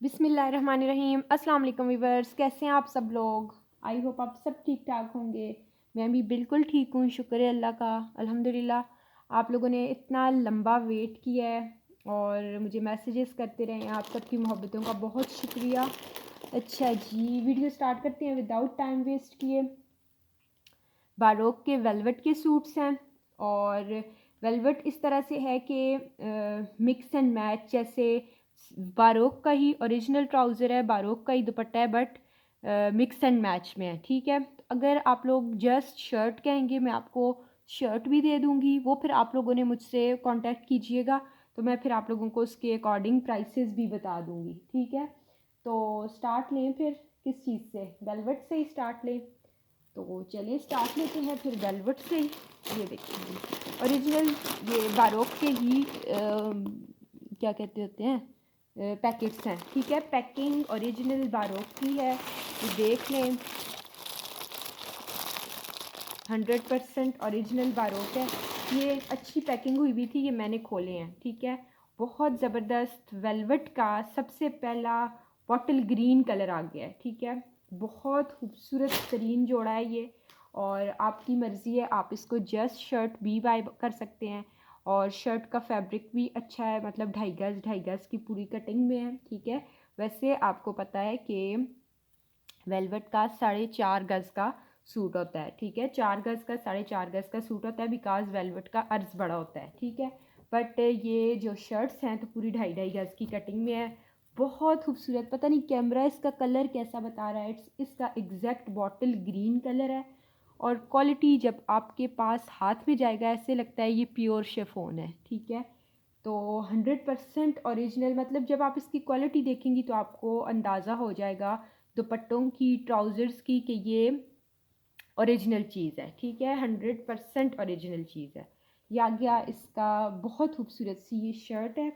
बिस्मिल्लाहिर्रहमानिर्रहीम। अस्सलाम वालेकुम व्यूअर्स, कैसे हैं आप सब लोग। आई होप आप सब ठीक ठाक होंगे। मैं भी बिल्कुल ठीक हूँ, शुक्र है अल्लाह का, अल्हम्दुलिल्लाह। आप लोगों ने इतना लंबा वेट किया है और मुझे मैसेजेस करते रहे हैं, आप सबकी मोहब्बतों का बहुत शुक्रिया। अच्छा जी, वीडियो स्टार्ट करते हैं विदाउट टाइम वेस्ट किए। बारोक के वेलवेट के सूट्स हैं और वेलवेट इस तरह से है कि मिक्स एंड मैच, जैसे बारोक का ही ओरिजिनल ट्राउज़र है, बारोक का ही दुपट्टा है, बट मिक्स एंड मैच में है। ठीक है, तो अगर आप लोग जस्ट शर्ट कहेंगे मैं आपको शर्ट भी दे दूँगी, वो फिर आप लोगों ने मुझसे कांटेक्ट कीजिएगा तो मैं फिर आप लोगों को उसके अकॉर्डिंग प्राइसेस भी बता दूँगी। ठीक है, तो स्टार्ट लें फिर किस चीज़ से, वेलवेट से ही स्टार्ट लें। तो चलिए स्टार्ट लेते हैं फिर वेलवेट से ही। ये देखिए ओरिजिनल, ये बारोक के ही क्या कहते होते हैं, पैकेट्स हैं। ठीक है, पैकिंग ओरिजिनल बारोक की है, ये देख लें। 100% ओरिजिनल बारोक है। ये अच्छी पैकिंग हुई हुई थी, ये मैंने खोले हैं। ठीक है, बहुत ज़बरदस्त वेलवेट का सबसे पहला बॉटल ग्रीन कलर आ गया है। ठीक है, बहुत खूबसूरत तरीन जोड़ा है ये, और आपकी मर्ज़ी है, आप इसको जस्ट शर्ट भी बाय कर सकते हैं। और शर्ट का फैब्रिक भी अच्छा है, मतलब 2.5 गज की पूरी कटिंग में है। ठीक है, वैसे आपको पता है कि वेलवेट का 4.5 गज का सूट होता है। ठीक है, 4 गज का 4.5 गज का सूट होता है, बिकॉज वेलवेट का अर्ज बड़ा होता है। ठीक है, बट ये जो शर्ट्स हैं तो पूरी 2.5 गज की कटिंग में है, बहुत खूबसूरत। पता नहीं कैमरा इसका कलर कैसा बता रहा है, इसका एग्जैक्ट बॉटल ग्रीन कलर है, और क्वालिटी जब आपके पास हाथ में जाएगा ऐसे लगता है ये प्योर शिफॉन है। ठीक है, तो 100% ओरिजिनल, मतलब जब आप इसकी क्वालिटी देखेंगी तो आपको अंदाज़ा हो जाएगा दुपट्टों की, ट्राउज़र्स की, कि ये ओरिजिनल चीज़ है। ठीक है, 100% ओरिजिनल चीज़ है। ये आ गया इसका बहुत खूबसूरत सी ये शर्ट है,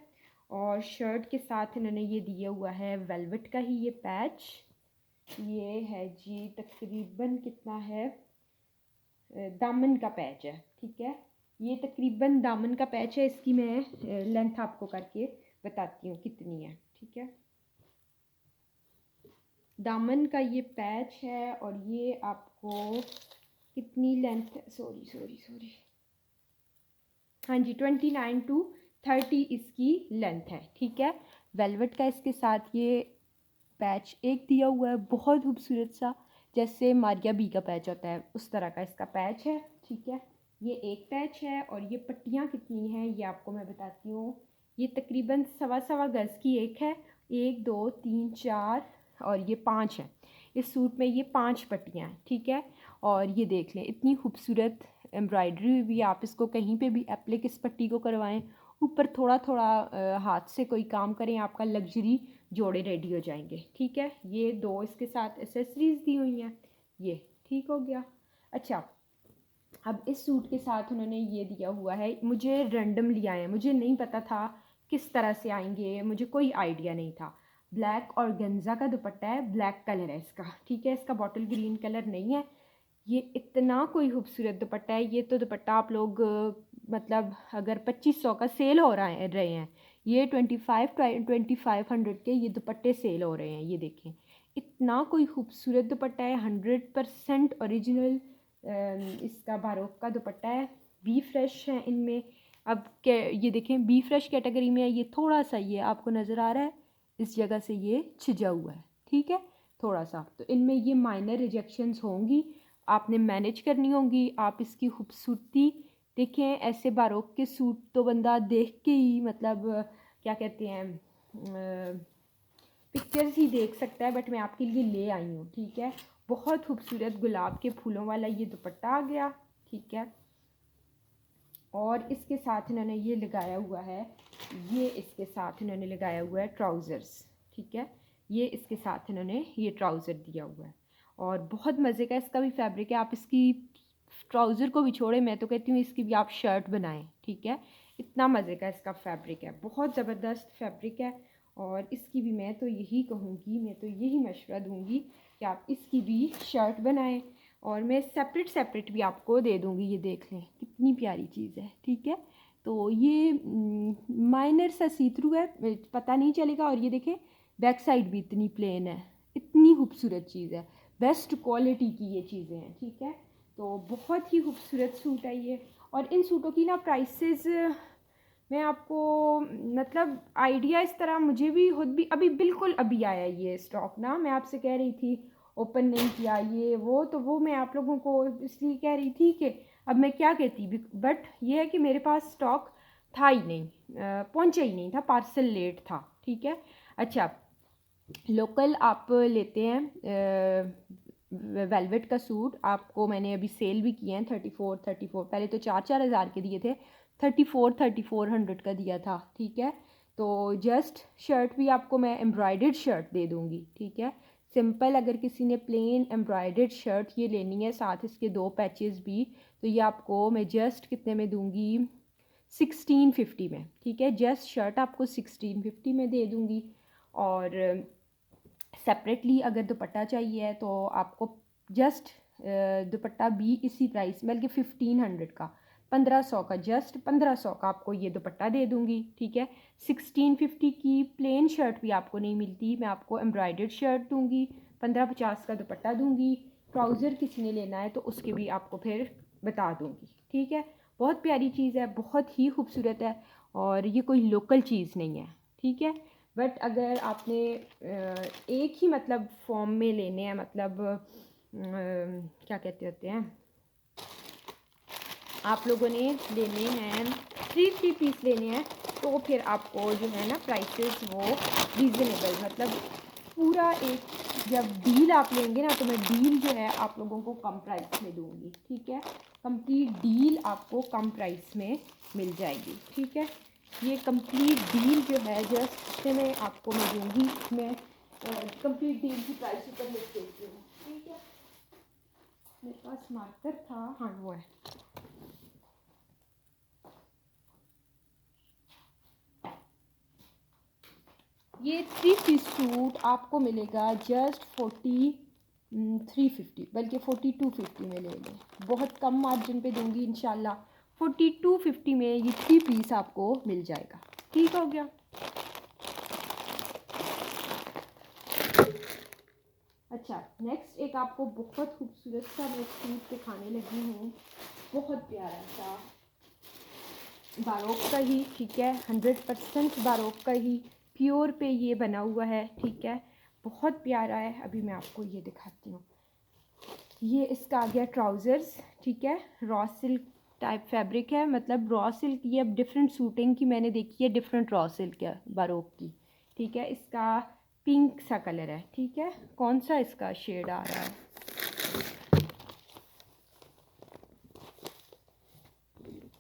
और शर्ट के साथ इन्होंने ये दिया हुआ है वेलवेट का ही ये पैच। ये है जी तकरीबन कितना है, दामन का पैच है। ठीक है, ये तकरीबन दामन का पैच है, इसकी मैं लेंथ आपको करके बताती हूँ कितनी है। ठीक है, दामन का ये पैच है, और ये आपको कितनी लेंथ है, सॉरी सॉरी सॉरी, हाँ जी 29 to 30 इसकी लेंथ है। ठीक है, वेलवेट का इसके साथ ये पैच एक दिया हुआ है, बहुत खूबसूरत सा, जैसे मारिया बी का पैच होता है उस तरह का इसका पैच है। ठीक है, ये एक पैच है, और ये पट्टियाँ कितनी हैं ये आपको मैं बताती हूँ। ये तकरीबन 1.25 गज की एक है, 1 2 3 4 और ये 5 है। इस सूट में ये 5 पट्टियाँ हैं। ठीक है, और ये देख लें इतनी खूबसूरत एम्ब्रॉयडरी हुई भी, आप इसको कहीं पे भी एप्लिक इस पट्टी को करवाएं, ऊपर थोड़ा थोड़ा हाथ से कोई काम करें, आपका लग्जरी जोड़े रेडी हो जाएंगे। ठीक है, ये दो इसके साथ एसेसरीज दी हुई हैं, ये ठीक हो गया। अच्छा, अब इस सूट के साथ उन्होंने ये दिया हुआ है, मुझे रैंडमली आए हैं, मुझे नहीं पता था किस तरह से आएंगे, मुझे कोई आइडिया नहीं था। ब्लैक और गंजा का दुपट्टा है, ब्लैक कलर है इसका। ठीक है, इसका बॉटल ग्रीन कलर नहीं है। ये इतना कोई खूबसूरत दुपट्टा है, ये तो दुपट्टा आप लोग मतलब अगर 2500 का सेल हो रहे हैं, ये 2500 के ये दुपट्टे सेल हो रहे हैं। ये देखें इतना कोई खूबसूरत दुपट्टा है, 100% ओरिजिनल इसका बारोक का दुपट्टा है। बी फ्रेश है इनमें। अब ये देखें बी फ्रेश कैटेगरी में है, ये थोड़ा सा ये आपको नज़र आ रहा है इस जगह से ये छिजा हुआ है। ठीक है, थोड़ा सा, तो इनमें ये माइनर रिजेक्शंस होंगी, आपने मैनेज करनी होंगी। आप इसकी खूबसूरती देखें, ऐसे बारोक के सूट तो बंदा देख के ही मतलब क्या कहते हैं, पिक्चर्स ही देख सकता है, बट मैं आपके लिए ले आई हूँ। ठीक है, बहुत खूबसूरत गुलाब के फूलों वाला ये दुपट्टा आ गया। ठीक है, और इसके साथ इन्होंने ये लगाया हुआ है, ये इसके साथ इन्होंने लगाया हुआ है ट्राउज़र्स। ठीक है, ये इसके साथ इन्होंने ये ट्राउज़र दिया हुआ है, और बहुत मज़े का इसका भी फैब्रिक है। आप इसकी ट्राउज़र को भी छोड़े, मैं तो कहती हूँ इसकी भी आप शर्ट बनाएं। ठीक है, इतना मज़े का इसका फैब्रिक है, बहुत ज़बरदस्त फैब्रिक है, और इसकी भी मैं तो यही कहूँगी, मैं तो यही मशवरा दूँगी कि आप इसकी भी शर्ट बनाएं, और मैं सेपरेट सेपरेट भी आपको दे दूँगी। ये देख लें कितनी प्यारी चीज़ है। ठीक है, तो ये माइनर सा सी थ्रू है, पता नहीं चलेगा। और ये देखें बैक साइड भी इतनी प्लेन है, इतनी खूबसूरत चीज़ है, बेस्ट क्वालिटी की ये चीज़ें हैं, ठीक है। तो बहुत ही खूबसूरत सूट है ये। और इन सूटों की ना प्राइसेस मैं आपको मतलब आइडिया इस तरह मुझे भी खुद भी अभी बिल्कुल अभी आया ये स्टॉक ना, मैं आपसे कह रही थी ओपन नहीं किया ये वो, तो वो मैं आप लोगों को इसलिए कह रही थी कि अब मैं क्या कहती, बट ये है कि मेरे पास स्टॉक था ही नहीं, पहुंचा ही नहीं था, पार्सल लेट था, ठीक है। अच्छा, लोकल आप लेते हैं वेलवेट का सूट, आपको मैंने अभी सेल भी किए हैं 34 पहले तो 4,000 के दिए थे, 3400 का दिया था, ठीक है। तो जस्ट शर्ट भी आपको मैं एम्ब्रॉयडर्ड शर्ट दे दूँगी, ठीक है। सिंपल अगर किसी ने प्लेन एम्ब्रॉयडर्ड शर्ट ये लेनी है, साथ इसके 2 पैचेस भी, तो ये आपको मैं जस्ट कितने में दूँगी, 1650 में, ठीक है। जस्ट शर्ट आपको 1650 में दे दूँगी। और सेपरेटली अगर दुपट्टा चाहिए है तो आपको जस्ट दुपट्टा भी इसी प्राइस, बल्कि 1500 का, 1500 का, जस्ट 1500 का आपको ये दुपट्टा दे दूँगी, ठीक है। 1650 की प्लेन शर्ट भी आपको नहीं मिलती, मैं आपको एम्ब्रॉयडर्ड शर्ट दूँगी, 1550 का दुपट्टा दूँगी। ट्राउज़र किसी ने लेना है तो उसके भी आपको फिर बता दूँगी, ठीक है। बहुत प्यारी चीज़ है, बहुत ही खूबसूरत है, और ये कोई लोकल चीज़ नहीं है, ठीक है। बट अगर आपने एक ही मतलब फॉर्म में लेने हैं, मतलब क्या कहते होते हैं, आप लोगों ने लेने हैं 3 पीस लेने हैं, तो फिर आपको जो है ना प्राइसेस वो रीज़नेबल, मतलब पूरा एक जब डील आप लेंगे ना, तो मैं डील जो है आप लोगों को कम प्राइस में दूँगी, ठीक है। कंप्लीट डील आपको कम प्राइस में मिल जाएगी, ठीक है। ये कंप्लीट डील जो है जस्ट मैं आपको मैं दूँगी, मैं कंप्लीट डील की प्राइस ऊपर लिख देती हूँ, ठीक है। मेरे पास मार्कर था, हाँ वो है। ये 3 पीस सूट आपको मिलेगा जस्ट 4350, बल्कि 4250 में ले लें, बहुत कम मार्जिन पे दूंगी इंशाल्लाह। 4250 में ये 3 पीस आपको मिल जाएगा, ठीक हो गया। अच्छा, नेक्स्ट एक आपको बहुत खूबसूरत सा मैं सूट दिखाने लगी हूँ, बहुत प्यारा सा, बारोक का ही, ठीक है, 100% बारोक का ही, प्योर पे ये बना हुआ है, ठीक है। बहुत प्यारा है, अभी मैं आपको ये दिखाती हूँ। ये इसका आ गया ट्राउज़र्स, ठीक है, रॉ सिल्क टाइप फैब्रिक है, मतलब रॉ सिल्क, ये अब डिफरेंट सूटिंग की मैंने देखी है, डिफरेंट रॉ सिल्क है बारोक की, ठीक है। इसका पिंक सा कलर है, ठीक है। कौन सा इसका शेड आ रहा है,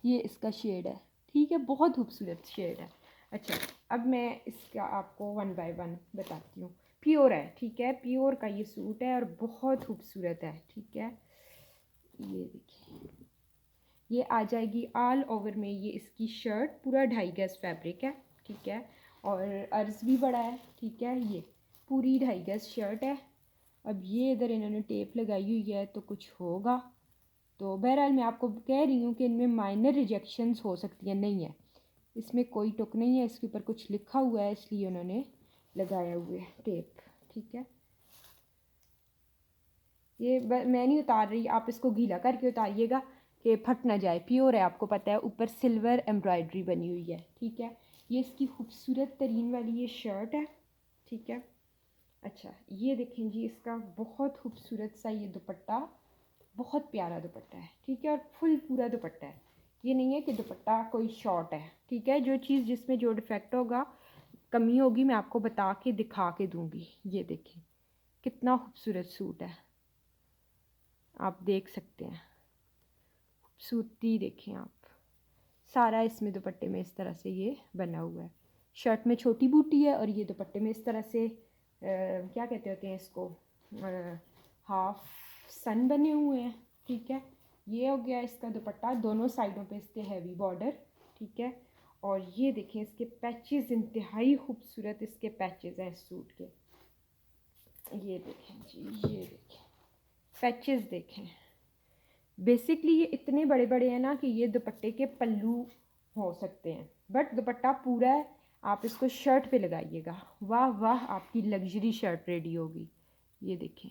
ये इसका शेड है, ठीक है, बहुत खूबसूरत शेड है। अच्छा, अब मैं इसका आपको 1 बाय 1 बताती हूँ। प्योर है, ठीक है, प्योर का ये सूट है और बहुत खूबसूरत है, ठीक है। ये देखिए, ये आ जाएगी ऑल ओवर में, ये इसकी शर्ट पूरा 2.5 गज फैब्रिक है, ठीक है, और अर्ज भी बड़ा है, ठीक है। ये पूरी 2.5 गज शर्ट है। अब ये इधर इन्होंने टेप लगाई हुई है तो कुछ होगा, तो बहरहाल मैं आपको कह रही हूँ कि इनमें माइनर रिजेक्शंस हो सकती हैं, नहीं है इसमें कोई टुक नहीं है, इसके ऊपर कुछ लिखा हुआ है इसलिए उन्होंने लगाया हुआ है टेप, ठीक है। ये मैं नहीं उतार रही, आप इसको गीला करके उतारिएगा कि फट ना जाए, प्योर है, आपको पता है, ऊपर सिल्वर एम्ब्रॉयडरी बनी हुई है, ठीक है। ये इसकी खूबसूरत तरीन वाली ये शर्ट है, ठीक है। अच्छा, ये देखें जी, इसका बहुत खूबसूरत सा ये दुपट्टा, बहुत प्यारा दुपट्टा है, ठीक है, और फुल पूरा दुपट्टा है, ये नहीं है कि दुपट्टा कोई शॉर्ट है, ठीक है। जो चीज़ जिसमें जो डिफेक्ट होगा, कमी होगी, मैं आपको बता के दिखा के दूँगी। ये देखें कितना खूबसूरत सूट है, आप देख सकते हैं, खूबसूरती देखें आप, सारा इसमें दुपट्टे में इस तरह से ये बना हुआ है। शर्ट में छोटी बूटी है और ये दुपट्टे में इस तरह से क्या कहते होते हैं इसको, हाफ सन बने हुए हैं, ठीक है। ये हो गया इसका दुपट्टा, दोनों साइडों पे इसके हैवी बॉर्डर, ठीक है। और ये देखें इसके पैचेस, इंतहाई खूबसूरत इसके पैचेस हैं इस सूट के, ये देखें जी, ये देखें पैचेस देखें, बेसिकली ये इतने बड़े बड़े हैं ना कि ये दुपट्टे के पल्लू हो सकते हैं, बट दुपट्टा पूरा आप इसको शर्ट पे लगाइएगा, वाह वाह आपकी लग्जरी शर्ट रेडी होगी। ये देखें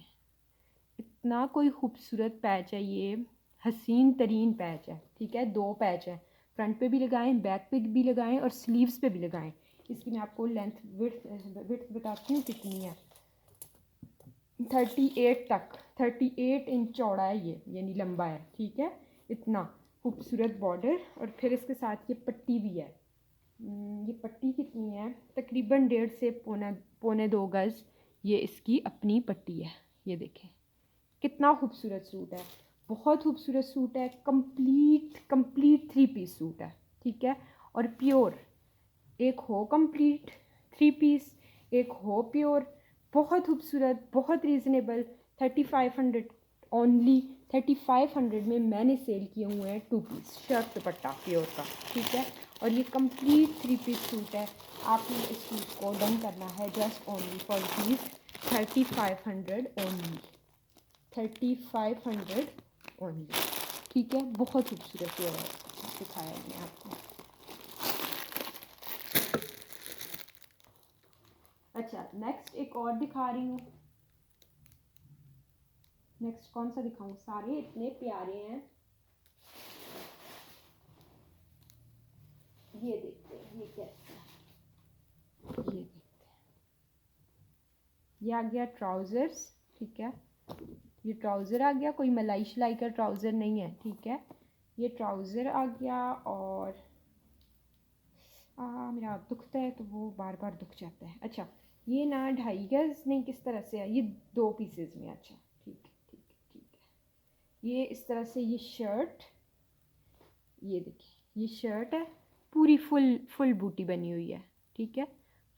इतना कोई खूबसूरत पैच है, ये हसीन तरीन पैच है, ठीक है। 2 पैच है, फ्रंट पे भी लगाएं, बैक पे भी लगाएं और स्लीव्स पे भी लगाएं। इसकी मैं आपको लेंथ विड्थ बताती हूँ कितनी है। 38 तक, 38 इंच चौड़ा है ये, यानी लंबा है, ठीक है। इतना खूबसूरत बॉर्डर और फिर इसके साथ ये पट्टी भी है। ये पट्टी कितनी है, तकरीबन 1.5 से पौने 2 गज़ ये इसकी अपनी पट्टी है। ये देखें कितना खूबसूरत सूट है, बहुत खूबसूरत सूट है। कंप्लीट 3 पीस सूट है, ठीक है। और प्योर, एक हो कंप्लीट 3 पीस, एक हो प्योर, बहुत खूबसूरत, बहुत रीज़नेबल। 3500 ओनली, 3500 में मैंने सेल किए हुए हैं 2 पीस शर्ट दुपट्टा प्योर का, ठीक है। और ये कंप्लीट 3 पीस सूट है। आपने इस सूट को डन करना है just only for rupees 3500 only, 3500 only, ठीक है। बहुत खूबसूरत ये दिखाया मैंने आपको। अच्छा नेक्स्ट एक और दिखा रही हूँ। नेक्स्ट कौन सा दिखाऊँ, सारे इतने प्यारे हैं। ये देखते हैं ये कैसा है, ये देखते हैं। ये आ गया ट्राउज़र्स, ठीक है। ये ट्राउज़र आ गया, कोई मलाई शलाई का ट्राउज़र नहीं है, ठीक है। ये ट्राउज़र आ गया और मेरा हाथ दुखता है तो वो बार बार दुख जाता है। अच्छा ये ना 2.5 गज़ नहीं, किस तरह से है ये, 2 पीसेज में। अच्छा ठीक है ठीक है ठीक है। ये इस तरह से ये शर्ट, ये देखिए ये शर्ट है, पूरी फुल बूटी बनी हुई है, ठीक है।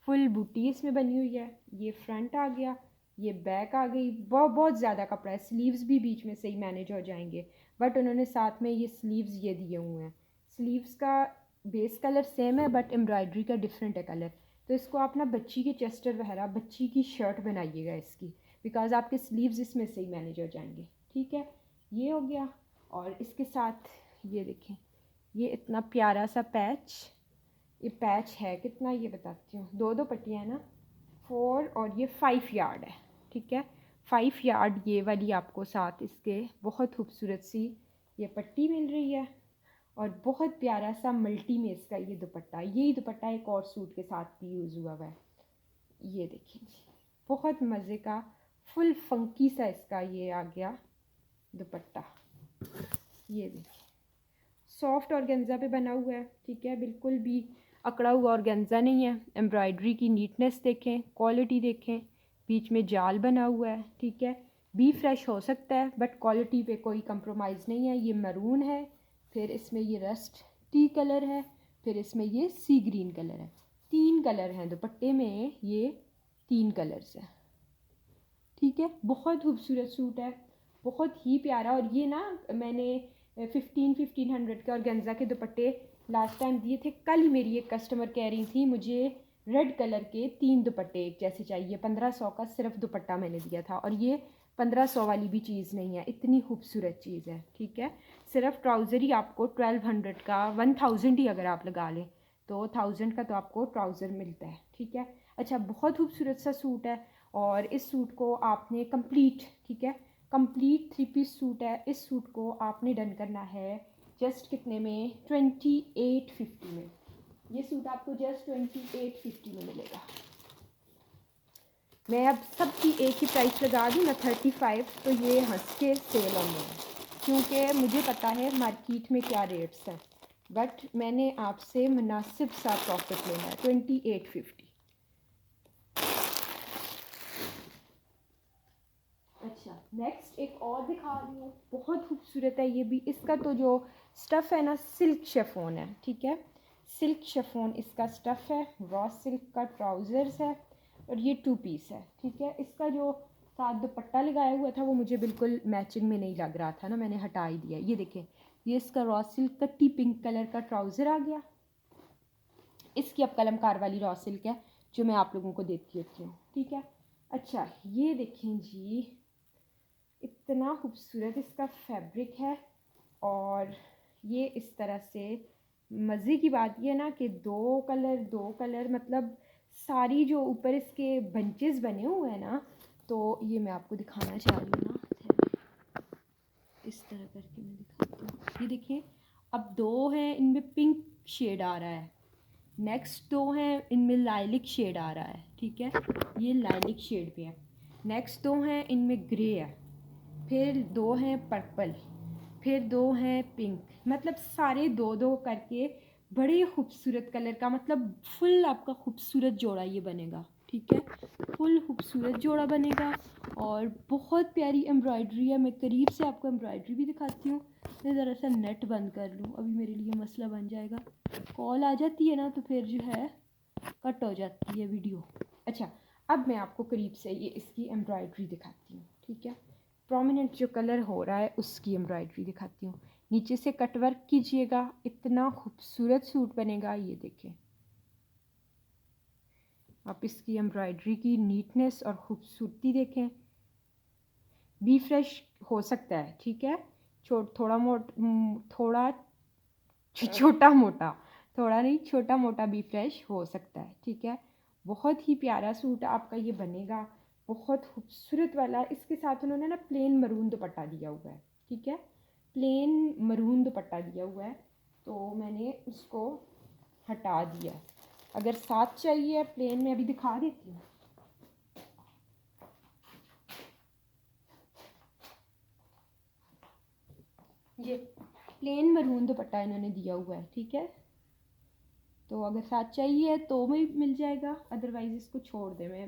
फुल बूटी इसमें बनी हुई है। ये फ्रंट आ गया, ये बैक आ गई। बहुत ज़्यादा कपड़ा है, स्लीव्स भी बीच में से ही मैनेज हो जाएंगे, बट उन्होंने साथ में ये स्लीव्स ये दिए हुए हैं। स्लीव्स का बेस कलर सेम है बट एम्ब्रॉयडरी का डिफरेंट है कलर। तो इसको आप ना बच्ची के चेस्टर वगैरह, बच्ची की शर्ट बनाइएगा इसकी, बिकॉज आपके स्लीव्स इसमें से ही मैनेज हो जाएंगे, ठीक है। ये हो गया। और इसके साथ ये देखें, ये इतना प्यारा सा पैच, ये पैच है कितना, ये बताती हूँ। 2 पट्टियाँ ना, 4 और ये 5 यार्ड है, ठीक है। 5 यार्ड ये वाली आपको साथ इसके बहुत खूबसूरत सी ये पट्टी मिल रही है। और बहुत प्यारा सा मल्टी में इसका ये दुपट्टा, यही दुपट्टा एक और सूट के साथ भी यूज़ हुआ हुआ है। ये देखिए जी, बहुत मज़े का फुल फंकी सा इसका ये आ गया दुपट्टा। ये देखिए सॉफ्ट ऑर्गेन्जा पे बना हुआ है, ठीक है। बिल्कुल भी अकड़ा हुआ ऑर्गेन्जा नहीं है। एम्ब्रॉयडरी की नीटनेस देखें, क्वालिटी देखें, बीच में जाल बना हुआ है, ठीक है। बी फ्रेश हो सकता है बट क्वालिटी पे कोई कंप्रोमाइज़ नहीं है। ये मरून है, फिर इसमें ये रस्ट टी कलर है, फिर इसमें ये सी ग्रीन कलर है। 3 कलर हैं दुपट्टे में, ये 3 कलर्स हैं, ठीक है। बहुत खूबसूरत सूट है, बहुत ही प्यारा। और ये ना मैंने 1500 के ऑर्गेन्जा के दुपट्टे लास्ट टाइम दिए थे। कल ही मेरी एक कस्टमर कह रही थी मुझे रेड कलर के 3 दुपट्टे एक जैसे चाहिए। 1500 का सिर्फ दुपट्टा मैंने दिया था, और ये 1500 वाली भी चीज़ नहीं है, इतनी खूबसूरत चीज़ है, ठीक है। सिर्फ ट्राउज़र ही आपको 1200 का, 1000 ही अगर आप लगा लें तो 1000 का तो आपको ट्राउज़र मिलता है, ठीक है। अच्छा बहुत खूबसूरत सा सूट है। और इस सूट को आपने कंप्लीट, ठीक है, कंप्लीट 3 पीस सूट है। इस सूट को आपने डन करना है जस्ट कितने में, 2850 में। ये सूट आपको जस्ट 2850 में मिलेगा। मैं अब सबकी एक ही प्राइस लगा दूँ ना, 35, तो ये हंस के सेल होने हैं, क्योंकि मुझे पता है मार्केट में क्या रेट्स हैं, बट मैंने आपसे मुनासिब सा प्रॉफिट लेना है। 2850। अच्छा नेक्स्ट एक और दिखा रही हूँ, बहुत खूबसूरत है ये भी। इसका तो जो स्टफ़ है ना, सिल्क शिफॉन है, ठीक है। सिल्क शिफॉन इसका स्टफ़ है, रॉ सिल्क का ट्राउज़र्स है, और ये 2 पीस है, ठीक है। इसका जो साथ दुपट्टा लगाया हुआ था वो मुझे बिल्कुल मैचिंग में नहीं लग रहा था ना, मैंने हटा ही दिया। ये देखें, ये इसका रॉ सिल्क का टी पिंक कलर का ट्राउज़र आ गया। इसकी अब कलमकार वाली रॉ सिल्क है जो मैं आप लोगों को देती होती हूँ, ठीक है। अच्छा ये देखें जी, इतना खूबसूरत इसका फैब्रिक है, और ये इस तरह से मज़े की बात ये है ना कि दो कलर मतलब सारी जो ऊपर इसके बंचेस बने हुए हैं ना, तो ये मैं आपको दिखाना चाह रही हूँ ना, इस तरह करके मैं दिखाती हूँ। ये देखिए, अब दो हैं इनमें पिंक शेड आ रहा है, नेक्स्ट दो हैं इनमें लाइलिक शेड आ रहा है, ठीक है, ये लाइलिक शेड पे है। नेक्स्ट दो हैं इनमें ग्रे है, फिर दो हैं पर्पल, फिर दो हैं पिंक, मतलब सारे दो दो करके बड़े खूबसूरत कलर का, मतलब फुल आपका खूबसूरत जोड़ा ये बनेगा, ठीक है, फुल खूबसूरत जोड़ा बनेगा। और बहुत प्यारी एम्ब्रॉयडरी है, मैं करीब से आपको एम्ब्रॉयडरी भी दिखाती हूँ। मैं ज़रा सा नेट बंद कर लूँ, अभी मेरे लिए मसला बन जाएगा, कॉल आ जाती है ना तो फिर जो है कट हो जाती है वीडियो। अच्छा, अब मैं आपको करीब से ये इसकी एम्ब्रॉयडरी दिखाती हूँ, ठीक है, प्रोमिनेंट जो कलर हो रहा है उसकी एम्ब्रॉयडरी दिखाती हूँ। नीचे से कट वर्क कीजिएगा, इतना खूबसूरत सूट बनेगा, ये देखें आप इसकी एम्ब्रॉयडरी की नीटनेस और ख़ूबसूरती देखें। बी फ्रेश हो सकता है, ठीक है, थोड़ा छोटा मोटा, थोड़ा नहीं छोटा मोटा बी फ्रेश हो सकता है, ठीक है। बहुत ही प्यारा सूट आपका ये बनेगा, बहुत खूबसूरत वाला। इसके साथ उन्होंने ना प्लेन मरून दुपट्टा दिया हुआ है, ठीक है, प्लेन मरून दुपट्टा दिया हुआ है, तो मैंने उसको हटा दिया। अगर साथ चाहिए प्लेन में अभी दिखा देती हूँ। ये प्लेन मरून दुपट्टा इन्होंने दिया हुआ है, ठीक है, तो अगर साथ चाहिए तो भी मिल जाएगा, अदरवाइज़ इसको छोड़ दे, मैं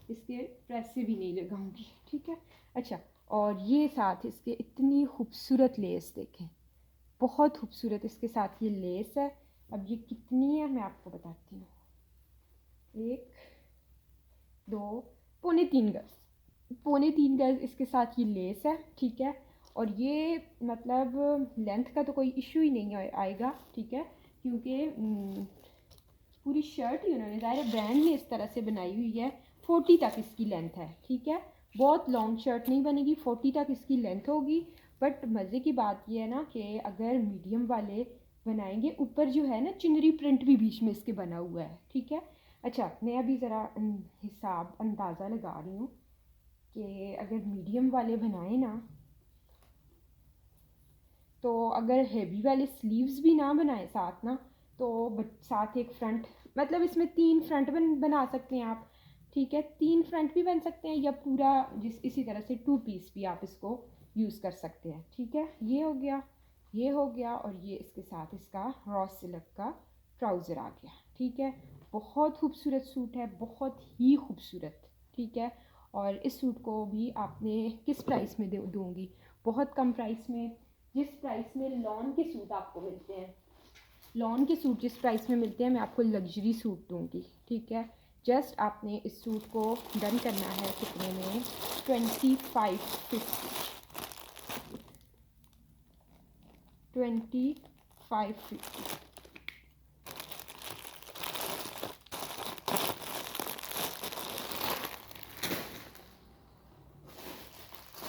इसके प्रेस से भी नहीं लगाऊंगी, ठीक है। अच्छा, और ये साथ इसके इतनी खूबसूरत लेस देखें, बहुत खूबसूरत इसके साथ ये लेस है। अब ये कितनी है मैं आपको बताती हूँ, 1 2 पौने 3 गज इसके साथ ये लेस है, ठीक है। और ये मतलब लेंथ का तो कोई इशू ही नहीं आएगा, ठीक है, क्योंकि पूरी शर्ट ही उन्होंने ज़ाहिर ब्रांड ने इस तरह से बनाई हुई है। 40 तक इसकी लेंथ है, ठीक है, बहुत लॉन्ग शर्ट नहीं बनेगी, 40 तक इसकी लेंथ होगी। बट मज़े की बात यह है ना कि अगर मीडियम वाले बनाएंगे, ऊपर जो है ना चुनरी प्रिंट भी बीच में इसके बना हुआ है, ठीक है। अच्छा, मैं अभी ज़रा हिसाब अंदाज़ा लगा रही हूँ कि अगर मीडियम वाले बनाए ना, तो अगर हेवी वाले स्लीव्स भी ना बनाए साथ ना, तो साथ एक फ्रंट, मतलब इसमें 3 फ्रंट बना सकते हैं आप, ठीक है, 3 फ्रंट भी बन सकते हैं, या पूरा इसी तरह से 2 पीस भी आप इसको यूज़ कर सकते हैं, ठीक है। ये हो गया, ये हो गया, और ये इसके साथ इसका रॉ सिल्क का ट्राउज़र आ गया, ठीक है। बहुत खूबसूरत सूट है, बहुत ही खूबसूरत, ठीक है। और इस सूट को भी आपने किस प्राइस में दूँगी, बहुत कम प्राइस में, जिस प्राइस में लॉन के सूट आपको मिलते हैं, लॉन के सूट जिस प्राइस में मिलते हैं, मैं आपको लग्जरी सूट दूंगी, ठीक है। जस्ट आपने इस सूट को डन करना है कितने में, 2550।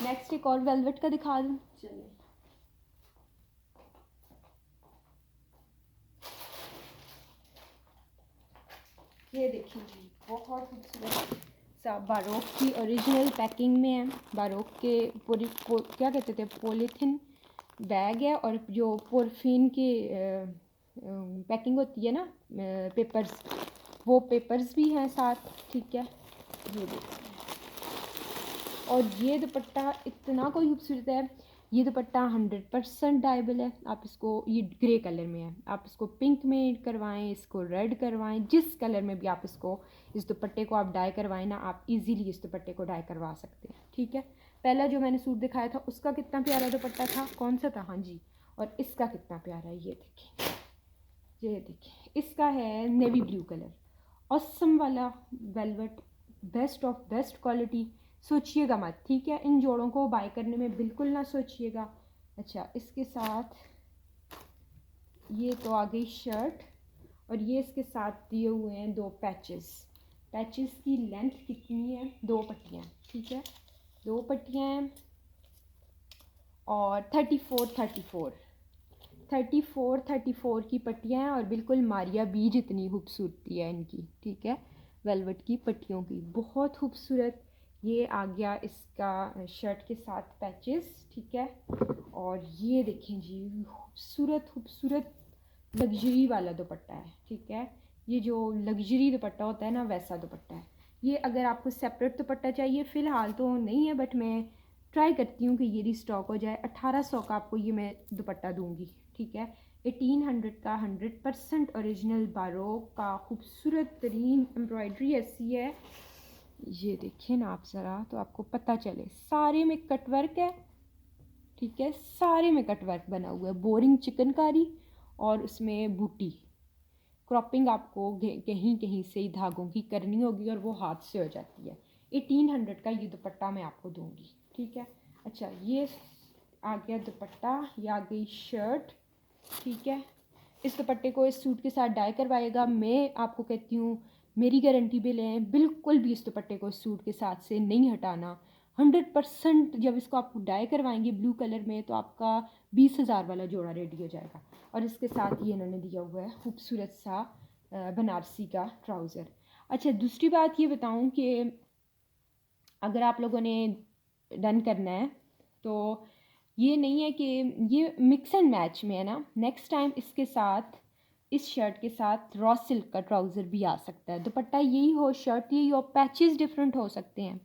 नेक्स्ट एक और वेलवेट का दिखा दूँ, चलिए। ये देखिए जी, बहुत खूबसूरत सा बारोक की ओरिजिनल पैकिंग में है, बारोक के क्या कहते थे, पॉलीथिन बैग है, और जो पोरफिन की पैकिंग होती है ना, पेपर्स, वो पेपर्स भी हैं साथ, ठीक है। ये देखिए, और ये दुपट्टा इतना कोई खूबसूरत है, ये दुपट्टा 100% डाइबल है। आप इसको, ये ग्रे कलर में है, आप इसको पिंक में करवाएं, इसको रेड करवाएं, जिस कलर में भी आप इसको, इस दुपट्टे को आप डाई करवाएं ना, आप इजीली इस दुपट्टे को डाई करवा सकते हैं, ठीक है। पहला जो मैंने सूट दिखाया था उसका कितना प्यारा दुपट्टा था, कौन सा था, हाँ जी, और इसका कितना प्यारा है, ये देखिए, ये देखिए, इसका है नेवी ब्लू कलर, ऑसम वाला velvet, best of best quality. सोचिएगा मत, ठीक है, इन जोड़ों को बाय करने में बिल्कुल ना सोचिएगा। अच्छा, इसके साथ ये तो आ गई शर्ट, और ये इसके साथ दिए हुए हैं 2 पैचेस। पैचेस की लेंथ कितनी है, 2 पट्टियाँ, ठीक है, 2 पट्टियाँ हैं, और 34 34 की पट्टियाँ हैं और बिल्कुल मारिया बीज इतनी खूबसूरती है इनकी, ठीक है, वेलवेट की पट्टियों की, बहुत खूबसूरत। ये आ गया इसका शर्ट के साथ पैचेस, ठीक है। और ये देखें जी, खूबसूरत खूबसूरत लग्जरी वाला दुपट्टा है, ठीक है। ये जो लग्जरी दुपट्टा होता है ना, वैसा दुपट्टा है ये। अगर आपको सेपरेट दुपट्टा चाहिए, फ़िलहाल तो नहीं है, बट मैं ट्राई करती हूँ कि ये रिस्टॉक हो जाए। 1800 का आपको ये मैं दुपट्टा दूँगी, ठीक है। 1800 का 100% ओरिजिनल बारोक का खूबसूरत तरीन एम्ब्रॉयडरी ऐसी है। ये देखिए ना आप ज़रा, तो आपको पता चले, सारे में कटवर्क है, ठीक है, सारे में कटवर्क बना हुआ है, बोरिंग चिकनकारी और उसमें बूटी क्रॉपिंग आपको कहीं कहीं से ही धागों की करनी होगी और वो हाथ से हो जाती है। 1800 का ये दुपट्टा मैं आपको दूंगी, ठीक है। अच्छा, ये आ गया दुपट्टा, ये आ गई शर्ट, ठीक है। इस दुपट्टे को इस सूट के साथ डाई करवाएगा, मैं आपको कहती हूँ मेरी गारंटी भी लें, बिल्कुल भी इस दुपट्टे को इस सूट के साथ से नहीं हटाना। 100% जब इसको आप डाई करवाएंगे ब्लू कलर में, तो आपका 20,000 वाला जोड़ा रेडी हो जाएगा। और इसके साथ ये इन्होंने दिया हुआ है खूबसूरत सा बनारसी का ट्राउज़र। अच्छा, दूसरी बात ये बताऊँ कि अगर आप लोगों ने डन करना है तो ये नहीं है कि ये मिक्स एंड मैच में है ना, नेक्स्ट टाइम इसके साथ, इस शर्ट के साथ रॉ सिल्क का ट्राउज़र भी आ सकता है। दुपट्टा यही हो, शर्ट यही हो, पैचेस डिफरेंट हो सकते हैं,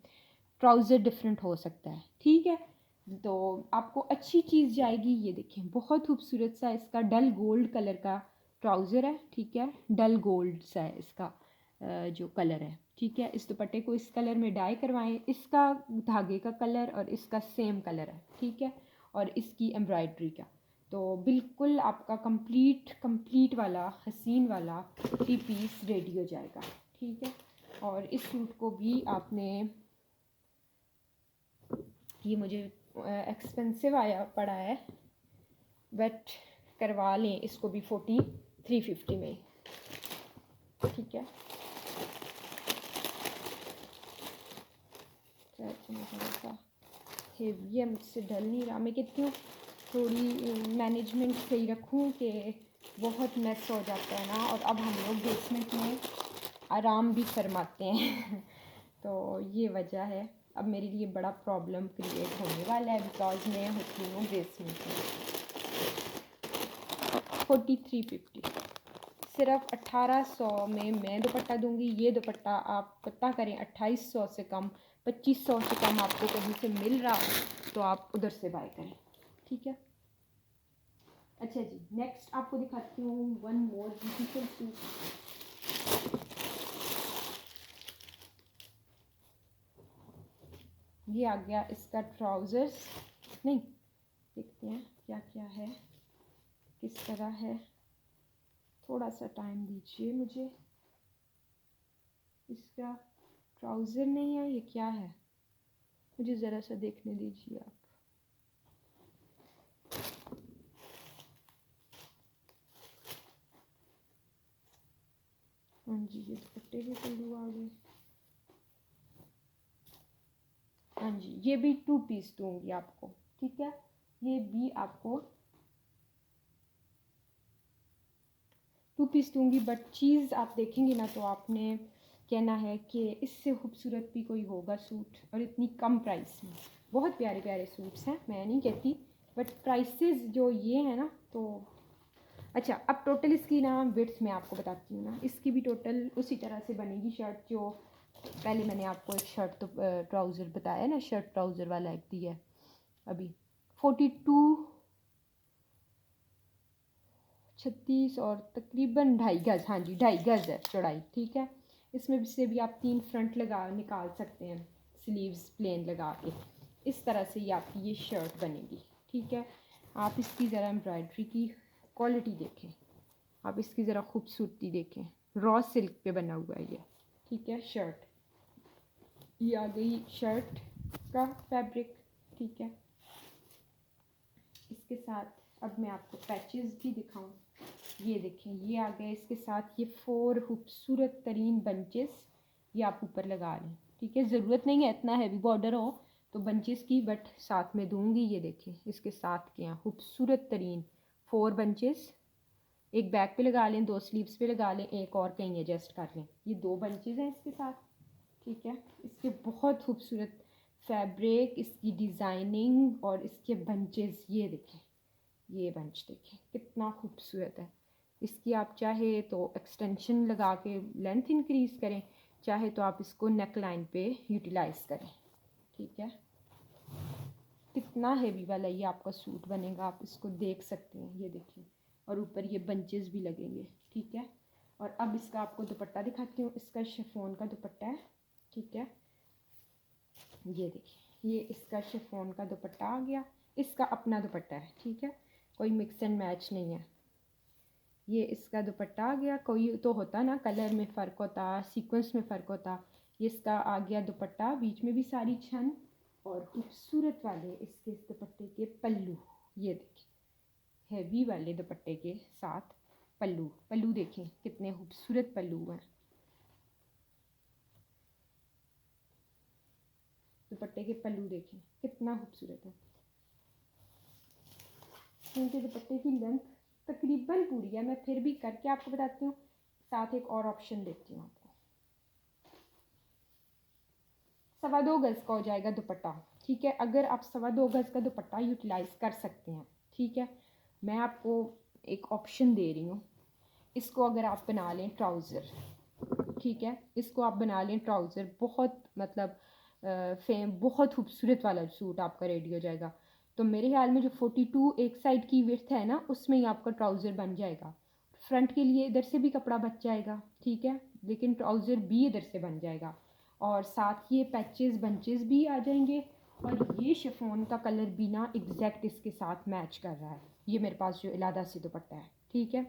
ट्राउज़र डिफरेंट हो सकता है, ठीक है। तो आपको अच्छी चीज़ जाएगी। ये देखें, बहुत खूबसूरत सा इसका डल गोल्ड कलर का ट्राउज़र है, ठीक है, डल गोल्ड सा है इसका जो कलर है, ठीक है। इस दुपट्टे को इस कलर में डाई करवाएं, इसका धागे का कलर और इसका सेम कलर है, ठीक है, और इसकी एम्ब्रॉयड्री का। तो बिल्कुल आपका कंप्लीट वाला हसीन वाला थ्री पीस रेडी हो जाएगा, ठीक है। और इस सूट को भी आपने, ये मुझे एक्सपेंसिव आया पड़ा है, बट करवा लें इसको भी 4350 में, ठीक है। थोड़ा सा हेवी है, मुझसे ढल नहीं रहा। मैं कहती हूँ थोड़ी मैनेजमेंट सही रखूँ कि बहुत मेस हो जाता है ना, और अब हम लोग बेसमेंट में आराम भी फरमाते हैं तो ये वजह है। अब मेरे लिए बड़ा प्रॉब्लम क्रिएट होने वाला है, बिकॉज मैं होती हूँ बेसमेंट में। 4350 सिर्फ 1800 में मैं दुपट्टा दूंगी। ये दुपट्टा आप पता करें 2800 से कम, 2500 से कम आपको कहीं से मिल रहा हो तो आप उधर से बाय करें, ठीक है। अच्छा जी, नेक्स्ट आपको दिखाती हूँ वन मोर ब्यूटीफुल सूट। ये आ गया इसका ट्राउज़र्स, नहीं, देखते हैं क्या क्या है, किस तरह है, थोड़ा सा टाइम दीजिए मुझे। इसका ट्राउज़र नहीं है, ये क्या है, मुझे ज़रा सा देखने दीजिए आप। हाँ जी, ये दुपट्टे के पल्लू आ गए। हाँ जी, ये भी 2 पीस दूंगी आपको, ठीक है। ये भी आपको 2 पीस दूंगी, बट चीज़ आप देखेंगे ना तो आपने कहना है कि इससे खूबसूरत भी कोई होगा सूट, और इतनी कम प्राइस में। बहुत प्यारे प्यारे सूट्स हैं, मैं नहीं कहती, बट प्राइसेस जो ये है ना तो। अच्छा, अब टोटल इसकी ना विड्थ मैं आपको बताती हूँ ना, इसकी भी टोटल उसी तरह से बनेगी शर्ट जो पहले मैंने आपको एक शर्ट तो ट्राउज़र बताया ना, शर्ट ट्राउज़र वाला एक दिया है अभी, 36 और तकरीबन 2.5 गज़, हाँ जी 2.5 गज़ है चौड़ाई, ठीक है। इसमें से भी आप 3 फ्रंट लगा निकाल सकते हैं, स्लीव्स प्लेन लगा के। इस तरह से ही आपकी ये शर्ट बनेगी, ठीक है। आप इसकी ज़रा एम्ब्रॉयड्री की क्वालिटी देखें, आप इसकी ज़रा खूबसूरती देखें, रॉ सिल्क पे बना हुआ है ये, ठीक है। शर्ट ये आ गई शर्ट का फैब्रिक, ठीक है। इसके साथ अब मैं आपको पैचेस भी दिखाऊं। ये देखें, ये आ गए इसके साथ ये 4 खूबसूरत तरीन बंचेस, ये आप ऊपर लगा लें, ठीक है। ज़रूरत नहीं है इतना हैवी बॉर्डर हो तो बंचेस की, बट साथ में दूंगी। ये देखें इसके साथ के यहाँ खूबसूरत तरीन 4 बंचेस, एक बैक पे लगा लें, 2 स्लीव्स पे लगा लें, एक और कहीं एडजस्ट कर लें। ये 2 बंचेस हैं इसके साथ, ठीक है। इसके बहुत खूबसूरत फैब्रिक, इसकी डिज़ाइनिंग और इसके बंचेस, ये देखें, ये बंच देखें कितना खूबसूरत है। इसकी आप चाहे तो एक्सटेंशन लगा के लेंथ इंक्रीज़ करें, चाहे तो आप इसको नेक लाइन पे यूटिलाइज़ करें, ठीक है। कितना हेवी वाला ये आपका सूट बनेगा, आप इसको देख सकते हैं, ये देखिए। और ऊपर ये बंचेस भी लगेंगे, ठीक है। और अब इसका आपको दुपट्टा दिखाती हूँ। इसका शिफॉन का दुपट्टा है, ठीक है। ये देखिए, ये इसका शिफॉन का दुपट्टा आ गया। इसका अपना दुपट्टा है, ठीक है, कोई मिक्स एंड मैच नहीं है। ये इसका दुपट्टा आ गया। कोई तो होता ना कलर में फ़र्क होता, सीक्वेंस में फ़र्क होता। ये इसका आ गया दुपट्टा, बीच में भी सारी छन और खूबसूरत वाले इसके इस दुपट्टे के पल्लू, ये देखिए, हैवी वाले दुपट्टे के साथ पल्लू। पल्लू देखें कितने खूबसूरत पल्लू हैं। दुपट्टे के पल्लू देखें कितना खूबसूरत है। इनके दुपट्टे की लेंथ तकरीबन पूरी है, मैं फिर भी करके आपको बताती हूँ। साथ एक और ऑप्शन देती हूँ आपको। 2.25 गज़ का हो जाएगा दुपट्टा, ठीक है। अगर आप 2.25 गज़ का दुपट्टा यूटिलाइज़ कर सकते हैं, ठीक है, मैं आपको एक ऑप्शन दे रही हूँ। इसको अगर आप बना लें ट्राउज़र, ठीक है, इसको आप बना लें ट्राउज़र, बहुत मतलब बहुत खूबसूरत वाला सूट आपका रेडी हो जाएगा। तो मेरे ख्याल में जो 42 एक साइड की विड्थ है ना, उसमें ही आपका ट्राउज़र बन जाएगा। फ्रंट के लिए इधर से भी कपड़ा बच जाएगा, ठीक है, लेकिन ट्राउज़र भी इधर से बन जाएगा। और साथ ये पैचेस बंचेस भी आ जाएंगे। और ये शिफॉन का कलर भी ना एग्जैक्ट इसके साथ मैच कर रहा है। ये मेरे पास जो इलादा सी दुपट्टा है, ठीक है।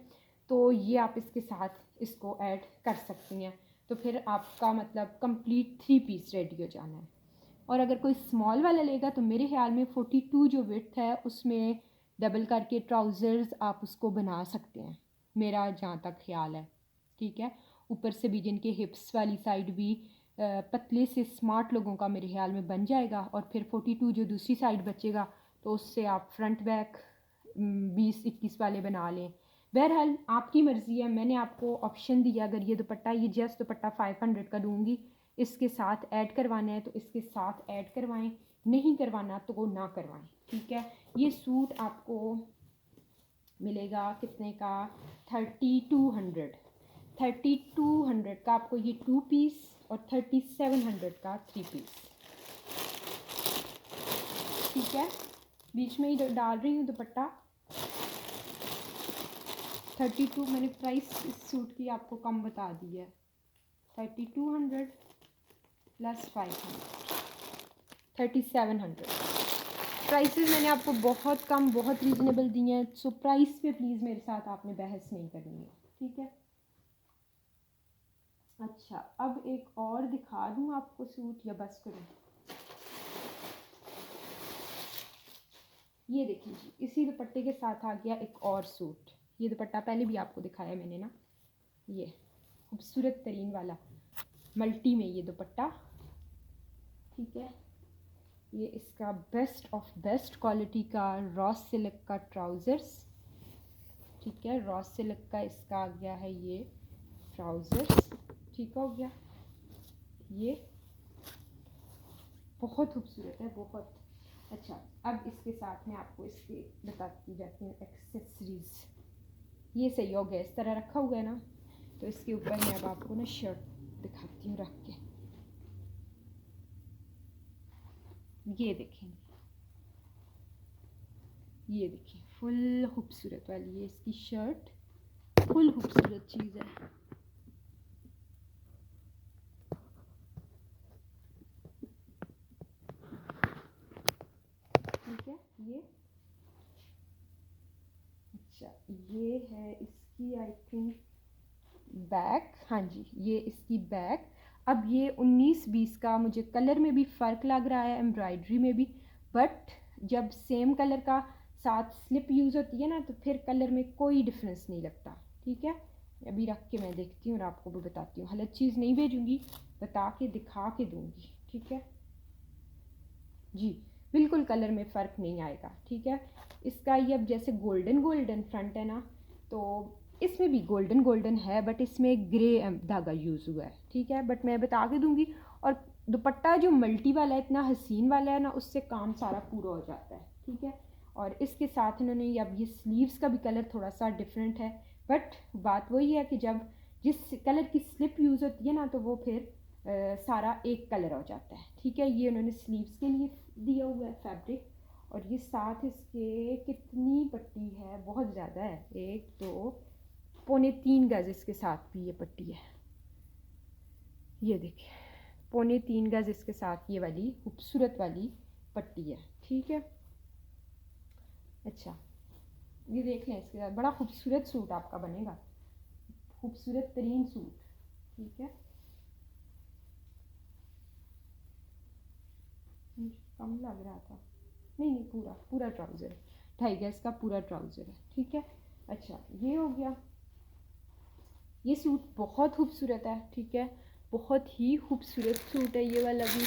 तो ये आप इसके साथ इसको ऐड कर सकती हैं। तो फिर आपका मतलब कंप्लीट 3 पीस रेडी हो जाना है। और अगर कोई स्मॉल वाला लेगा तो मेरे ख्याल में 42 जो विड्थ है उसमें डबल करके ट्राउज़र्स आप उसको बना सकते हैं, मेरा जहाँ तक ख्याल है, ठीक है। ऊपर से भी जिनके हिप्स वाली साइड भी पतले से स्मार्ट लोगों का मेरे ख्याल में बन जाएगा। और फिर 42 जो दूसरी साइड बचेगा तो उससे आप फ्रंट बैक 20-21 वाले बना लें। बहरहाल आपकी मर्ज़ी है, मैंने आपको ऑप्शन दिया। अगर ये दुपट्टा, ये जस्ट दुपट्टा 500 का दूँगी, इसके साथ ऐड करवाना है तो इसके साथ ऐड करवाएं, नहीं करवाना तो वो ना करवाएं, ठीक है। ये सूट आपको मिलेगा कितने का, 3200। 3200 का आपको ये 2 पीस और 3700 का 3 पीस, ठीक है। बीच में ही डाल रही हूँ दुपट्टा। 32 मैंने प्राइस इस सूट की आपको कम बता दी है। 3200 प्लस 500, 3700। प्राइसेस मैंने आपको बहुत कम, बहुत रीज़नेबल दिए हैं। सो प्राइस पे प्लीज़ मेरे साथ आपने बहस नहीं करनी है, ठीक है। अच्छा, अब एक और दिखा दूँ आपको सूट या बस करूँ? ये देखिए जी, इसी दुपट्टे के साथ आ गया एक और सूट। ये दुपट्टा पहले भी आपको दिखाया मैंने ना, ये खूबसूरत तरीन वाला मल्टी में ये दुपट्टा, ठीक है। ये इसका बेस्ट ऑफ बेस्ट क्वालिटी का रॉ सिल्क का ट्राउज़र्स, ठीक है। रॉ सिल्क का इसका आ गया है ये ट्राउज़र्स, ठीक हो गया। ये बहुत खूबसूरत है, बहुत अच्छा। अब इसके साथ में आपको इसके बताती जाती हूँ एक्सेसरीज़। ये सही हो गया, इस तरह रखा हुआ है ना, तो इसके ऊपर मैं अब आपको ना शर्ट दिखाती हूँ रख के। ये देखें, ये देखिए फुल खूबसूरत वाली, ये इसकी शर्ट फुल खूबसूरत चीज़ है, ठीक है। ये अच्छा, ये है इसकी आई थिंक बैक, हाँ जी, ये इसकी बैक। अब ये 19-20 का मुझे कलर में भी फ़र्क लग रहा है, एम्ब्रॉयडरी में भी, बट जब सेम कलर का साथ स्लिप यूज़ होती है ना तो फिर कलर में कोई डिफरेंस नहीं लगता, ठीक है। अभी रख के मैं देखती हूँ और आपको भी बताती हूँ। गलत चीज़ नहीं भेजूँगी, बता के दिखा के दूँगी, ठीक है जी। बिल्कुल कलर में फ़र्क नहीं आएगा, ठीक है। इसका ये अब जैसे गोल्डन गोल्डन फ्रंट है ना, तो इसमें भी गोल्डन गोल्डन है, बट इसमें ग्रे धागा यूज़ हुआ है, ठीक है। बट मैं बता के दूँगी। और दुपट्टा जो मल्टी वाला है, इतना हसीन वाला है ना, उससे काम सारा पूरा हो जाता है, ठीक है। और इसके साथ इन्होंने अब ये स्लीव्स का भी कलर थोड़ा सा डिफरेंट है, बट बात वही है कि जब जिस कलर की स्लिप यूज़ होती है ना, तो वो फिर सारा एक कलर हो जाता है, ठीक है। ये उन्होंने स्लीव्स के लिए दिया हुआ है फैब्रिक। और ये साथ इसके कितनी पट्टी है, बहुत ज़्यादा है, 1 2 पौने 3 गज इसके साथ भी ये पट्टी है। ये देखिए, पौने 3 गज इसके साथ ये वाली खूबसूरत वाली पट्टी है, ठीक है। अच्छा, ये देख लें, इसके साथ बड़ा खूबसूरत सूट आपका बनेगा, खूबसूरत तरीन सूट, ठीक है। कम लग रहा था, नहीं नहीं, पूरा पूरा ट्राउज़र है, 2.5 गज का पूरा ट्राउज़र है, ठीक है। अच्छा, ये हो गया। ये सूट बहुत खूबसूरत है, ठीक है, बहुत ही खूबसूरत सूट है ये वाला भी।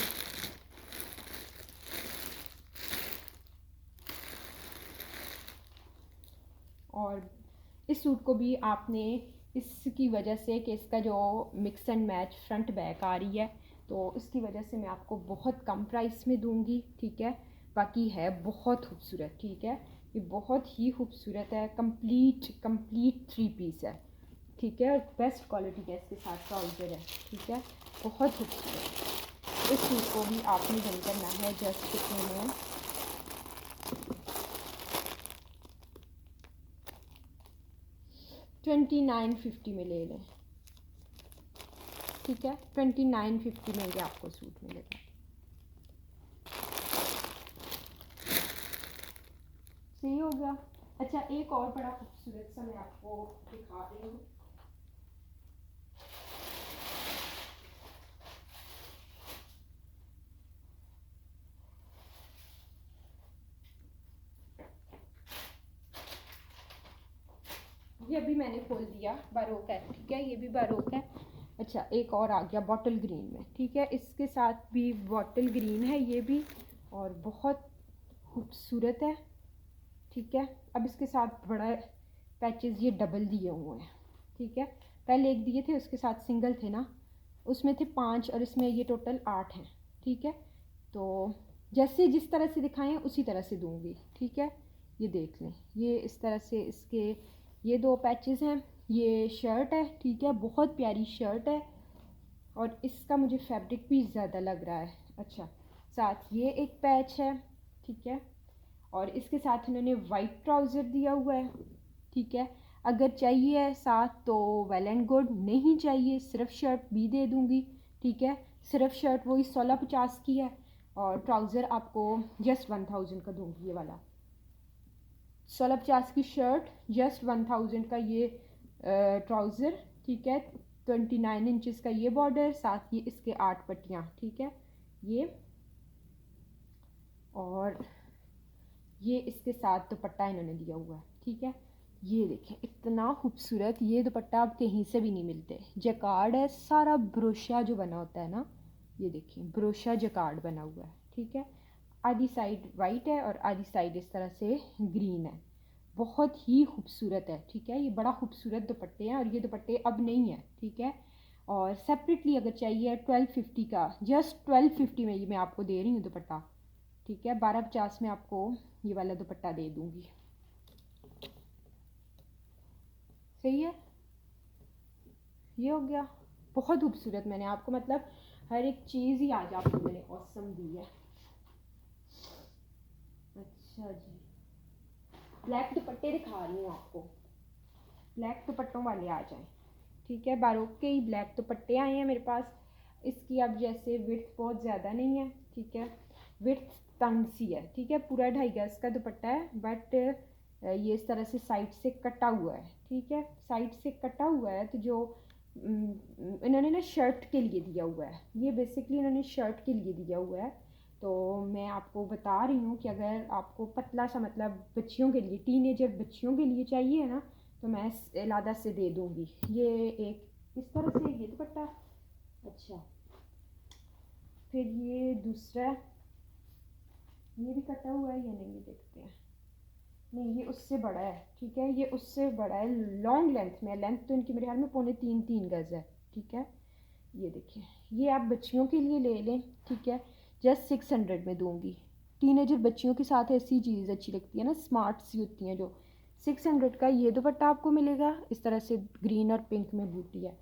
और इस सूट को भी आपने इसकी वजह से कि इसका जो mix and match front back आ रही है, तो इसकी वजह से मैं आपको बहुत कम प्राइस में दूंगी, ठीक है। बाकी है बहुत खूबसूरत, ठीक है, ये बहुत ही खूबसूरत है, कंप्लीट कंप्लीट 3 पीस है, ठीक है। और बेस्ट क्वालिटी का इसके साथ ट्राउज़र है, ठीक है, बहुत खूबसूरत। इस सूट को भी आपने डन करना है जस्ट कितने में, 2950 में ले लें, ठीक है। 2950 में ये आपको सूट मिलेगा। सही हो गया। अच्छा, एक और बड़ा खूबसूरत सा मैं आपको दिखा रही हूँ। ये अभी मैंने खोल दिया, बारोक है, ठीक है, ये भी बारोक है। अच्छा, एक और आ गया बॉटल ग्रीन में, ठीक है, इसके साथ भी बॉटल ग्रीन है ये भी, और बहुत खूबसूरत है, ठीक है। अब इसके साथ बड़ा पैचेस ये डबल दिए हुए हैं, ठीक है। पहले एक दिए थे, उसके साथ सिंगल थे ना, उसमें थे 5 और इसमें ये टोटल 8 हैं, ठीक है। तो जैसे जिस तरह से दिखाएं उसी तरह से दूंगी, ठीक है। ये देख लें, ये इस तरह से इसके ये 2 पैचेस हैं, ये शर्ट है, ठीक है, बहुत प्यारी शर्ट है, और इसका मुझे फैब्रिक भी ज़्यादा लग रहा है। अच्छा, साथ ये एक पैच है, ठीक है, और इसके साथ इन्होंने वाइट ट्राउज़र दिया हुआ है, ठीक है। अगर चाहिए साथ तो वेल एंड गुड, नहीं चाहिए सिर्फ शर्ट भी दे दूँगी, ठीक है। सिर्फ शर्ट वही 1650 की है, और ट्राउज़र आपको जस्ट 1000 का दूँगी, ये वाला 1650 की शर्ट, जस्ट 1000 का ये ट्राउज़र, ठीक है। 29 इंचज़ का ये बॉर्डर, साथ ये इसके 8 पट्टियाँ, ठीक है, ये। और ये इसके साथ दुपट्टा इन्होंने दिया हुआ है, ठीक है। ये देखें, इतना खूबसूरत ये दुपट्टा आप कहीं से भी नहीं मिलते। जैकार्ड है, सारा ब्रोशा जो बना होता है ना, ये देखिए ब्रोशा जैकार्ड बना हुआ है, ठीक है। आधी साइड वाइट है और आधी साइड इस तरह से ग्रीन है, बहुत ही खूबसूरत है, ठीक है। ये बड़ा खूबसूरत दुपट्टे हैं, और ये दुपट्टे अब नहीं है, ठीक है। और सेपरेटली अगर चाहिए 1250 का, जस्ट 1250 में ये मैं आपको दे रही हूँ दुपट्टा, ठीक है। 1250 में आपको ये वाला दुपट्टा दे दूँगी, सही है। ये हो गया, बहुत खूबसूरत, मैंने आपको मतलब हर एक चीज़ ही आज आपको मैंने औसम दी है। अच्छा जी, ब्लैक दुपट्टे दिखा रही हूँ आपको, ब्लैक दुपट्टों वाले आ जाएं, ठीक है। बारोक के ही ब्लैक दुपट्टे आए हैं मेरे पास। इसकी अब जैसे विड्थ बहुत ज़्यादा नहीं है, ठीक है, विड्थ तंग सी है, ठीक है। पूरा 2.5 गज का दुपट्टा है, बट ये इस तरह से साइड से कटा हुआ है, ठीक है, साइड से कटा हुआ है। तो जो इन्होंने ना शर्ट के लिए दिया हुआ है, ये बेसिकली इन्होंने शर्ट के लिए दिया हुआ है। तो मैं आपको बता रही हूँ कि अगर आपको पतला सा मतलब बच्चियों के लिए, टीनेजर बच्चियों के लिए चाहिए ना, तो मैं इलादा से दे दूँगी। ये एक इस तरह से ये दुपट्टा। अच्छा, फिर ये दूसरा ये भी कटा हुआ है या नहीं, ये देखते हैं। नहीं, ये उससे बड़ा है, ठीक है, ये उससे बड़ा है, लॉन्ग लेंथ में। लेंथ तो इनकी मेरे ख्याल में 3.25 गज है, ठीक है। ये देखिए, ये आप बच्चियों के लिए ले लें, ठीक है, जस्ट 600 में दूंगी। टीनेजर बच्चियों के साथ ऐसी चीज़ अच्छी लगती है ना, स्मार्ट सी होती हैं जो। 600 का ये दुपट्टा आपको मिलेगा, इस तरह से ग्रीन और पिंक में बूटी है।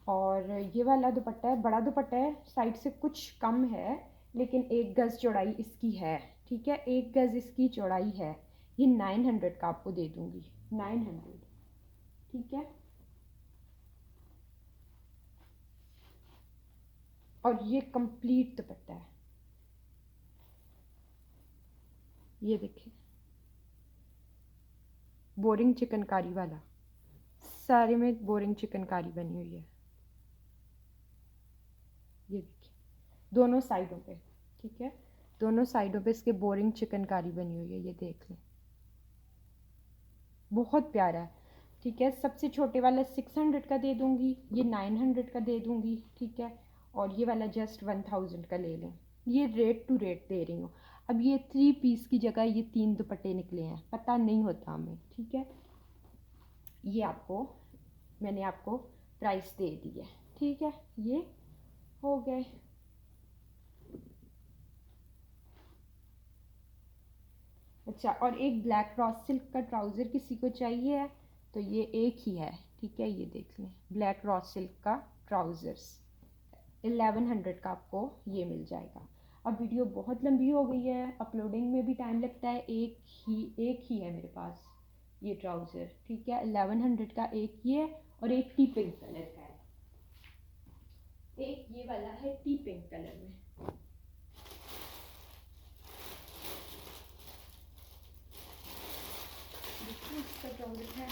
और ये वाला दुपट्टा है, बड़ा दुपट्टा है, साइड से कुछ कम है, लेकिन 1 गज चौड़ाई इसकी है, ठीक है, 1 गज इसकी चौड़ाई है। ये 900 का आपको दे दूंगी, 900, ठीक है। और ये कंप्लीट दुपट्टा है, ये देखिए, बोरिंग चिकनकारी वाला, सारे में बोरिंग चिकनकारी बनी हुई है, ये देखिए, दोनों साइडों पे, ठीक है, दोनों साइडों पे इसके बोरिंग चिकनकारी बनी हुई है, ये देख लें, बहुत प्यारा है, ठीक है। सबसे छोटे वाला 600 का दे दूंगी, ये 900 का दे दूंगी, ठीक है। और ये वाला जस्ट 1000 का ले लें, ये रेट टू रेट दे रही हूँ। अब ये 3 पीस की जगह ये 3 दुपट्टे निकले हैं, पता नहीं होता हमें, ठीक है। ये आपको, मैंने आपको प्राइस दे दी है, ठीक है, ये हो गए। अच्छा, और एक ब्लैक क्रॉस सिल्क का ट्राउज़र किसी को चाहिए है तो ये एक ही है, ठीक है, ये देख लें, ब्लैक क्रॉस सिल्क का ट्राउज़र्स 1100 का आपको ये मिल जाएगा। अब वीडियो बहुत लंबी हो गई है, अपलोडिंग में भी टाइम लगता है, एक ही है मेरे पास ये ट्राउज़र, ठीक है, 1100 का एक ये है, और एक टी पिंक कलर का है, एक ये वाला है टी पिंक कलर में। देखिए इसका ट्राउज़र है